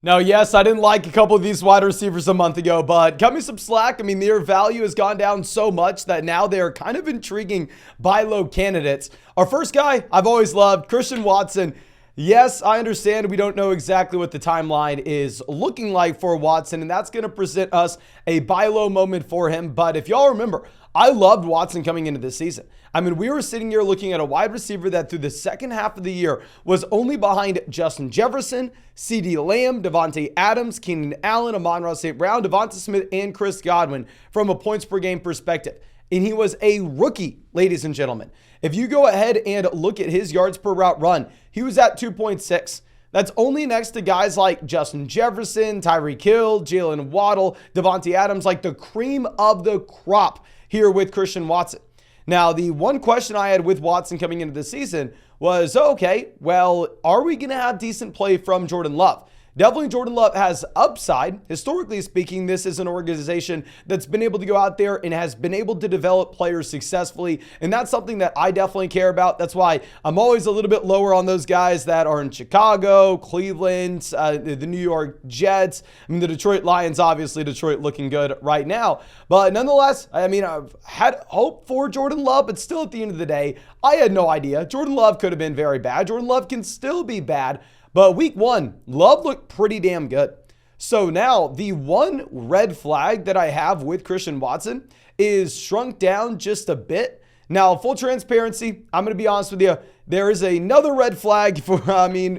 Now, yes, I didn't like a couple of these wide receivers a month ago, but cut me some slack. I mean, their value has gone down so much that now they're kind of intriguing buy low candidates. Our first guy I've always loved, Christian Watson. Yes, I understand we don't know exactly what the timeline is looking like for Watson, and that's going to present us a buy low moment for him. But if y'all remember, I loved Watson coming into this season. I mean, we were sitting here looking at a wide receiver that through the second half of the year was only behind Justin Jefferson, CeeDee Lamb, Devontae Adams, Keenan Allen, Amon-Ra St. Brown, Devonta Smith, and Chris Godwin from a points per game perspective. And he was a rookie, ladies and gentlemen. If you go ahead and look at his yards per route run, he was at 2.6. That's only next to guys like Justin Jefferson, Tyreek Hill, Jalen Waddle, Devontae Adams, like the cream of the crop here with Christian Watson. Now, the one question I had with Watson coming into the season was, okay, well, are we going to have decent play from Jordan Love? Definitely Jordan Love has upside. Historically speaking, this is an organization that's been able to go out there and has been able to develop players successfully. And that's something that I definitely care about. That's why I'm always a little bit lower on those guys that are in Chicago, Cleveland, the New York Jets. I mean, the Detroit Lions, obviously Detroit looking good right now. But nonetheless, I mean, I've had hope for Jordan Love, but still at the end of the day, I had no idea. Jordan Love could have been very bad. Jordan Love can still be bad. But week one, Love looked pretty damn good. So now the one red flag that I have with Christian Watson is shrunk down just a bit. Now, full transparency, I'm going to be honest with you. There is another red flag for,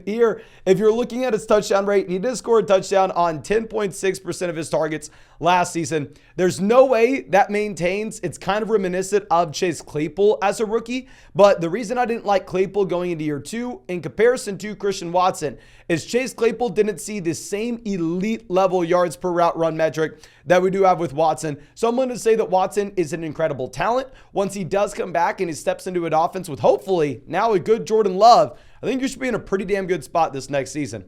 here, if you're looking at his touchdown rate, he did score a touchdown on 10.6% of his targets last season. There's no way that maintains. It's kind of reminiscent of Chase Claypool as a rookie. But the reason I didn't like Claypool going into year two in comparison to Christian Watson is Chase Claypool didn't see the same elite level yards per route run metric that we do have with Watson. So I'm going to say that Watson is an incredible talent. Once he does come back and he steps into an offense with hopefully now a good Jordan Love, I think you should be in a pretty damn good spot this next season.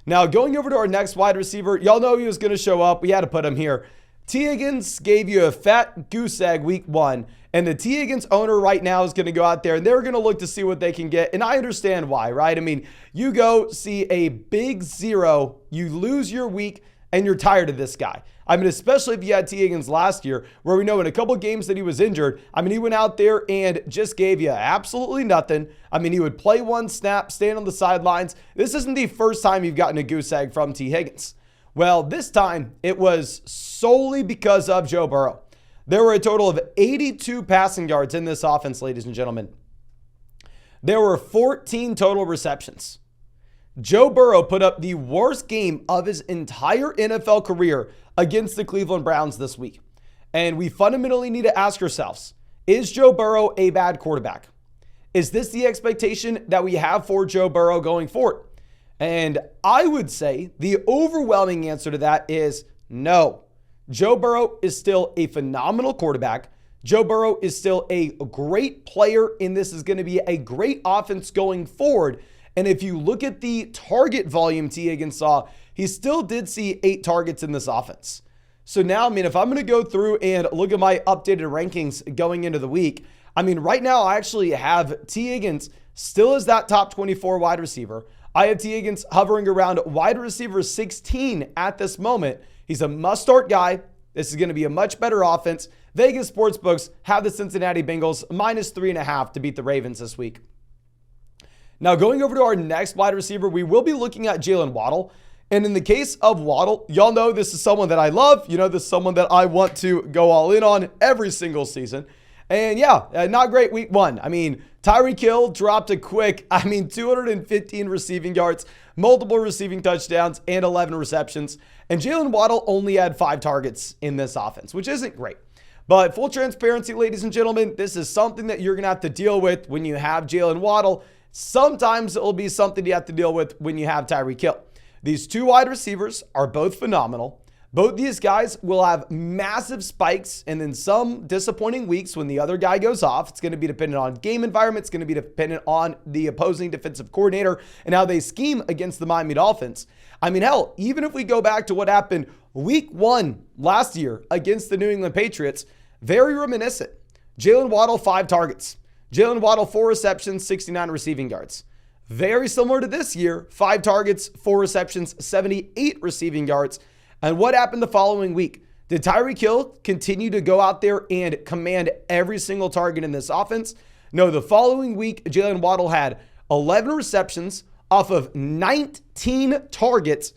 Now, going over to our next wide receiver, y'all know he was going to show up. We had to put him here. T. Higgins gave you a fat goose egg week one, and the T. Higgins owner right now is going to go out there, and they're going to look to see what they can get, and I understand why, right? I mean, you go see a big zero, you lose your week, and you're tired of this guy. I mean, especially if you had T. Higgins last year, where we know in a couple games that he was injured. I mean, he went out there and just gave you absolutely nothing. I mean, he would play one snap, stand on the sidelines. This isn't the first time you've gotten a goose egg from T. Higgins. Well, this time it was solely because of Joe Burrow. There were a total of 82 passing yards in this offense, ladies and gentlemen. There were 14 total receptions. Joe Burrow put up the worst game of his entire NFL career against the Cleveland Browns this week. And we fundamentally need to ask ourselves, is Joe Burrow a bad quarterback? Is this the expectation that we have for Joe Burrow going forward? And I would say the overwhelming answer to that is no. Joe Burrow is still a phenomenal quarterback. Joe Burrow is still a great player, and this is going to be a great offense going forward. And if you look at the target volume T. Higgins saw, he still did see 8 targets in this offense. So now, I mean, if I'm going to go through and look at my updated rankings going into the week, I mean, right now I actually have T. Higgins still as that top 24 wide receiver. I have T. Higgins hovering around wide receiver 16 at this moment. He's a must-start guy. This is going to be a much better offense. Vegas sportsbooks have the Cincinnati Bengals -3.5 to beat the Ravens this week. Now, going over to our next wide receiver, we will be looking at Jalen Waddle. And in the case of Waddle, y'all know this is someone that I love. You know, this is someone that I want to go all in on every single season. And yeah, not great week one. I mean, Tyreek Hill dropped a quick, 215 receiving yards, multiple receiving touchdowns, and 11 receptions. And Jalen Waddle only had 5 targets in this offense, which isn't great. But full transparency, ladies and gentlemen, this is something that you're going to have to deal with when you have Jalen Waddle. Sometimes it will be something you have to deal with when you have Tyreek Hill. These two wide receivers are both phenomenal. Both these guys will have massive spikes and then some disappointing weeks when the other guy goes off. It's going to be dependent on game environment. It's going to be dependent on the opposing defensive coordinator and how they scheme against the Miami Dolphins. I mean, hell, even if we go back to what happened week one last year against the New England Patriots, very reminiscent. Jalen Waddle, 5 targets. Jalen Waddle, 4 receptions, 69 receiving yards. Very similar to this year, 5 targets, 4 receptions, 78 receiving yards. And what happened the following week? Did Tyreek Hill continue to go out there and command every single target in this offense? No, the following week, Jalen Waddle had 11 receptions off of 19 targets,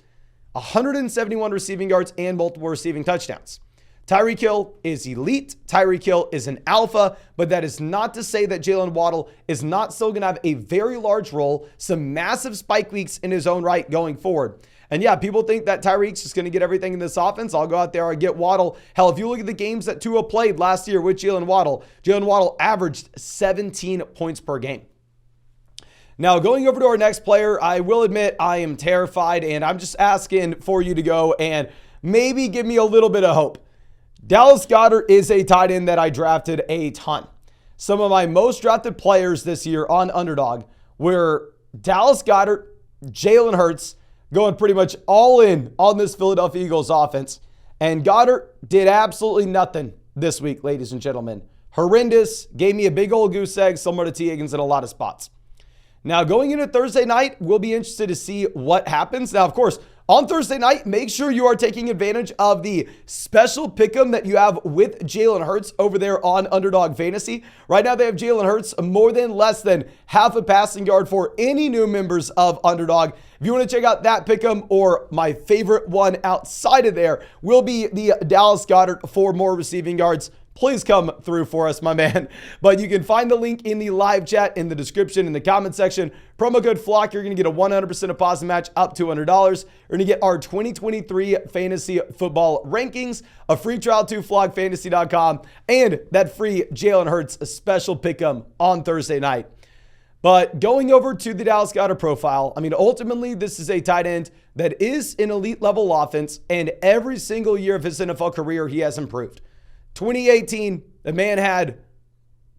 171 receiving yards, and multiple receiving touchdowns. Tyreek Hill is elite. Tyreek Hill is an alpha, but that is not to say that Jalen Waddle is not still going to have a very large role, some massive spike weeks in his own right going forward. And yeah, people think that Tyreek's just going to get everything in this offense. I'll go out there and get Waddle. Hell, if you look at the games that Tua played last year with Jalen Waddle averaged 17 points per game. Now, going over to our next player, I will admit I am terrified, and I'm just asking for you to go and maybe give me a little bit of hope. Dallas Goedert is a tight end that I drafted a ton. Some of my most drafted players this year on Underdog were Dallas Goedert, Jalen Hurts, going pretty much all in on this Philadelphia Eagles offense. And Goedert did absolutely nothing this week, ladies and gentlemen. Horrendous, gave me a big old goose egg, similar to T. Higgins in a lot of spots. Now, going into Thursday night, we'll be interested to see what happens. Now, of course, on Thursday night, make sure you are taking advantage of the special pick'em that you have with Jalen Hurts over there on Underdog Fantasy. Right now, they have Jalen Hurts more than less than half a passing yard for any new members of Underdog. If you want to check out that pick'em, or my favorite one outside of there will be the Dallas Goedert for more receiving yards. Please come through for us, my man. But you can find the link in the live chat, in the description, in the comment section. Promo code FLOCK, you're going to get a 100% deposit match up to $100. You're going to get our 2023 fantasy football rankings, a free trial to flockfantasy.com, and that free Jalen Hurts special pick'em on Thursday night. But going over to the Dallas Goedert profile, I mean, ultimately, this is a tight end that is an elite level offense, and every single year of his NFL career, he has improved. 2018, the man had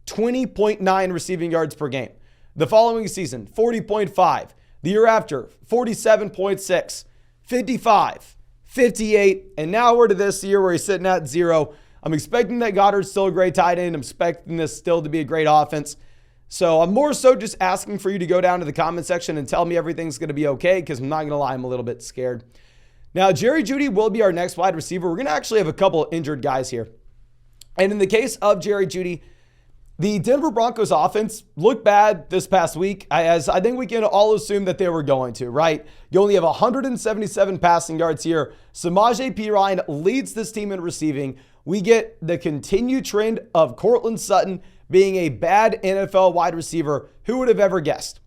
20.9 receiving yards per game. The following season, 40.5. The year after, 47.6, 55, 58, and now we're to this year where he's sitting at 0. I'm expecting that Goddard's still a great tight end. I'm expecting this still to be a great offense. So I'm more so just asking for you to go down to the comment section and tell me everything's going to be okay, because I'm not going to lie, I'm a little bit scared. Now, Jerry Jeudy will be our next wide receiver. We're going to actually have a couple of injured guys here. And in the case of Jerry Jeudy, the Denver Broncos offense looked bad this past week, as I think we can all assume that they were going to, right? You only have 177 passing yards here. Samaje Perine leads this team in receiving. We get the continued trend of Courtland Sutton being a bad NFL wide receiver. Who would have ever guessed?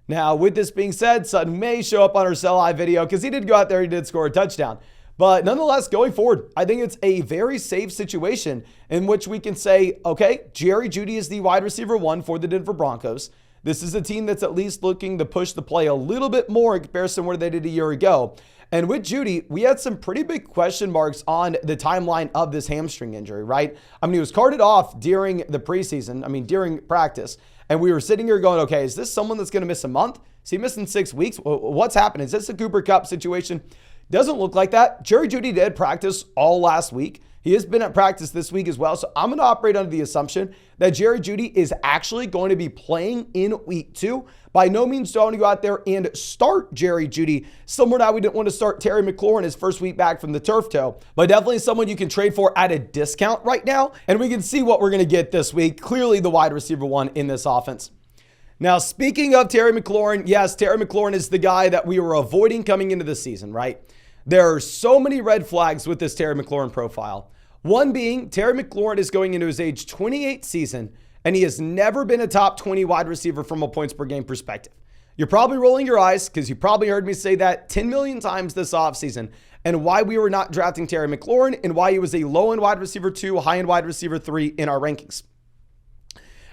Now, with this being said, Sutton may show up on our sell high video because he did go out there, he did score a touchdown. But nonetheless, going forward, I think it's a very safe situation in which we can say, okay, Jerry Jeudy is the wide receiver 1 for the Denver Broncos. This is a team that's at least looking to push the play a little bit more in comparison to what they did a year ago. And with Jeudy, we had some pretty big question marks on the timeline of this hamstring injury, right? I mean, he was carted off during the preseason, during practice. And we were sitting here going, okay, is this someone that's going to miss a month? Is he missing 6 weeks? What's happening? Is this a Cooper Kupp situation? Doesn't look like that. Jerry Jeudy did practice all last week. He has been at practice this week as well. So I'm going to operate under the assumption that Jerry Jeudy is actually going to be playing in week 2. By no means do I want to go out there and start Jerry Jeudy. Similar to how we didn't want to start Terry McLaurin his first week back from the turf toe. But definitely someone you can trade for at a discount right now. And we can see what we're going to get this week. Clearly the wide receiver 1 in this offense. Now, speaking of Terry McLaurin, yes, Terry McLaurin is the guy that we were avoiding coming into the season, right? There are so many red flags with this Terry McLaurin profile. One being, Terry McLaurin is going into his age 28 season, and he has never been a top 20 wide receiver from a points per game perspective. You're probably rolling your eyes because you probably heard me say that 10 million times this offseason, and why we were not drafting Terry McLaurin and why he was a low-end wide receiver 2, high-end wide receiver 3 in our rankings.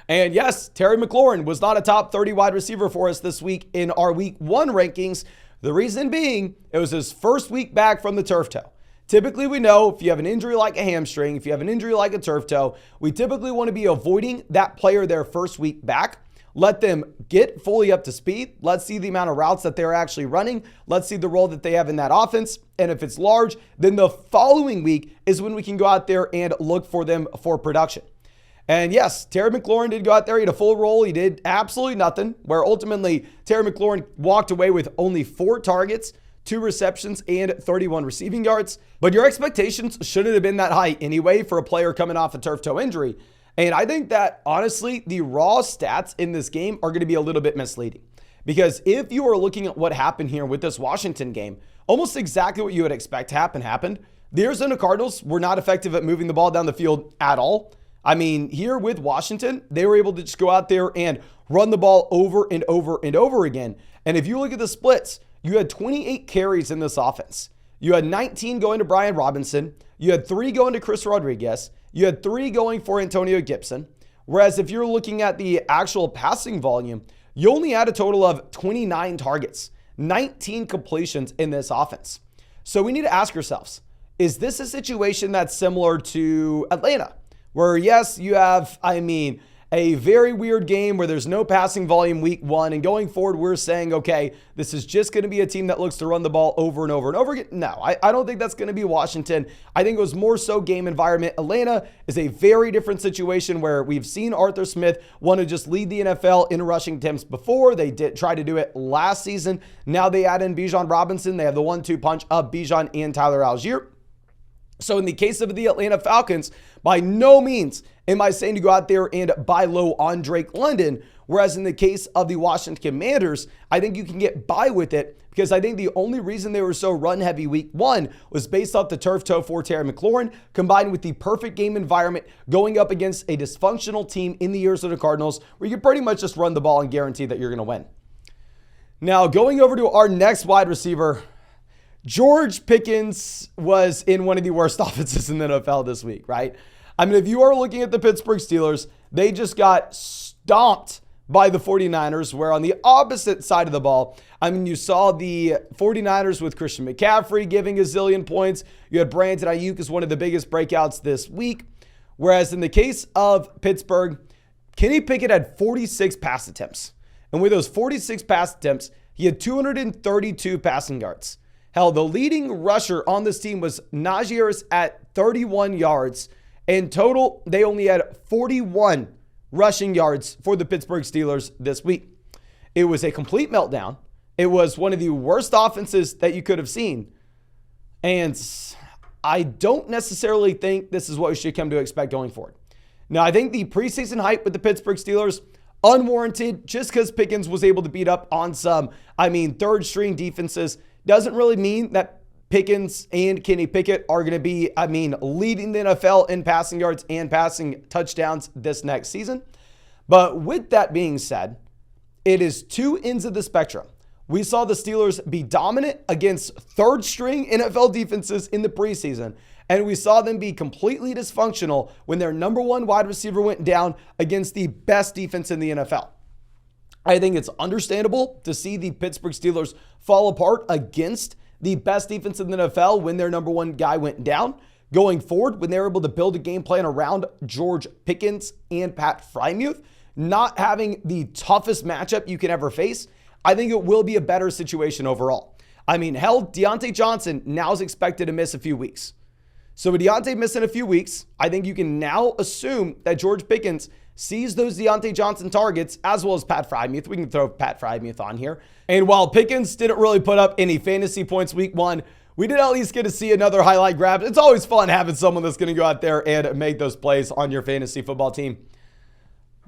And yes, Terry McLaurin was not a top 30 wide receiver for us this week in our week 1 rankings. The reason being, it was his first week back from the turf toe. Typically, we know if you have an injury like a hamstring, if you have an injury like a turf toe, we typically want to be avoiding that player their first week back. Let them get fully up to speed. Let's see the amount of routes that they're actually running. Let's see the role that they have in that offense. And if it's large, then the following week is when we can go out there and look for them for production. And yes, Terry McLaurin did go out there. He had a full role. He did absolutely nothing, where ultimately Terry McLaurin walked away with only 4 targets, 2 receptions, and 31 receiving yards. But your expectations shouldn't have been that high anyway for a player coming off a turf toe injury. And I think that, honestly, the raw stats in this game are going to be a little bit misleading. Because if you are looking at what happened here with this Washington game, almost exactly what you would expect to happen happened. The Arizona Cardinals were not effective at moving the ball down the field at all. I mean, here with Washington, they were able to just go out there and run the ball over and over and over again. And if you look at the splits, you had 28 carries in this offense. You had 19 going to Brian Robinson. You had 3 going to Chris Rodriguez. You had 3 going for Antonio Gibson. Whereas if you're looking at the actual passing volume, you only had a total of 29 targets, 19 completions in this offense. So we need to ask ourselves, is this a situation that's similar to Atlanta? Where yes, you have, a very weird game where there's no passing volume week 1. And going forward, we're saying, okay, this is just going to be a team that looks to run the ball over and over and over again. No, I don't think that's going to be Washington. I think it was more so game environment. Atlanta is a very different situation where we've seen Arthur Smith want to just lead the NFL in rushing attempts before. They did try to do it last season. Now they add in Bijan Robinson. They have the 1-2 punch of Bijan and Tyler Algier. So in the case of the Atlanta Falcons, by no means am I saying to go out there and buy low on Drake London. Whereas in the case of the Washington Commanders, I think you can get by with it because I think the only reason they were so run heavy week 1 was based off the turf toe for Terry McLaurin, combined with the perfect game environment going up against a dysfunctional team in the Arizona Cardinals, where you can pretty much just run the ball and guarantee that you're going to win. Now, going over to our next wide receiver, George Pickens was in one of the worst offenses in the NFL this week, right? I mean, if you are looking at the Pittsburgh Steelers, they just got stomped by the 49ers, where on the opposite side of the ball, you saw the 49ers with Christian McCaffrey giving a zillion points. You had Brandon Ayuk as one of the biggest breakouts this week. Whereas in the case of Pittsburgh, Kenny Pickett had 46 pass attempts. And with those 46 pass attempts, he had 232 passing yards. Hell, the leading rusher on this team was Najee Harris at 31 yards. In total, they only had 41 rushing yards for the Pittsburgh Steelers this week. It was a complete meltdown. It was one of the worst offenses that you could have seen. And I don't necessarily think this is what we should come to expect going forward. Now, I think the preseason hype with the Pittsburgh Steelers, unwarranted, just because Pickens was able to beat up on some, third string defenses, doesn't really mean that Pickens and Kenny Pickett are going to be, leading the NFL in passing yards and passing touchdowns this next season. But with that being said, it is 2 ends of the spectrum. We saw the Steelers be dominant against third string NFL defenses in the preseason, and we saw them be completely dysfunctional when their number 1 wide receiver went down against the best defense in the NFL. I think it's understandable to see the Pittsburgh Steelers fall apart against the best defense in the NFL when their number 1 guy went down. Going forward, when they were able to build a game plan around George Pickens and Pat Freiermuth, not having the toughest matchup you can ever face, I think it will be a better situation overall. Deontay Johnson now is expected to miss a few weeks. So with Deontay missing a few weeks, I think you can now assume that George Pickens sees those Deontay Johnson targets, as well as Pat Freiermuth. We can throw Pat Freiermuth on here. And while Pickens didn't really put up any fantasy points week 1, we did at least get to see another highlight grab. It's always fun having someone that's going to go out there and make those plays on your fantasy football team.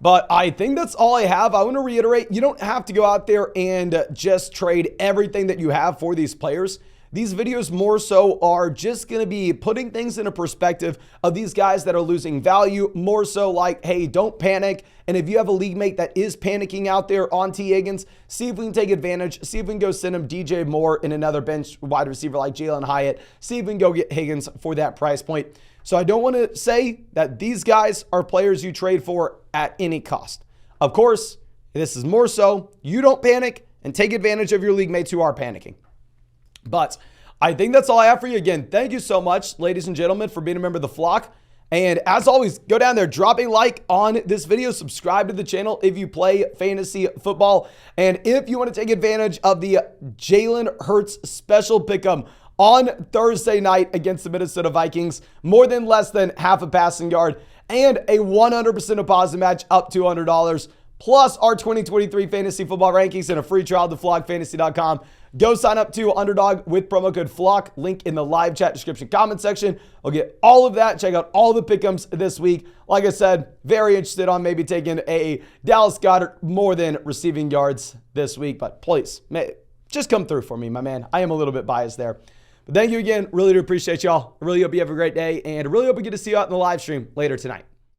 But I think that's all I have. I want to reiterate, you don't have to go out there and just trade everything that you have for these players. These videos more so are just going to be putting things in a perspective of these guys that are losing value, more so like, hey, don't panic. And if you have a league mate that is panicking out there on T. Higgins, see if we can take advantage. See if we can go send him DJ Moore and another bench wide receiver like Jalen Hyatt. See if we can go get Higgins for that price point. So I don't want to say that these guys are players you trade for at any cost. Of course, this is more so you don't panic and take advantage of your league mates who are panicking. But I think that's all I have for you. Again, thank you so much, ladies and gentlemen, for being a member of the flock. And as always, go down there, drop a like on this video, subscribe to the channel if you play fantasy football. And if you want to take advantage of the Jalen Hurts special pick'em on Thursday night against the Minnesota Vikings, more than less than half a passing yard and a 100% deposit match up to $100, plus our 2023 fantasy football rankings and a free trial to flockfantasy.com. Go sign up to Underdog with promo code FLOCK. Link in the live chat description comment section. I'll get all of that. Check out all the pick'ems this week. Like I said, very interested on maybe taking a Dallas Goedert more than receiving yards this week. But please, just come through for me, my man. I am a little bit biased there. But thank you again. Really do appreciate y'all. I really hope you have a great day. And I really hope we get to see you out in the live stream later tonight.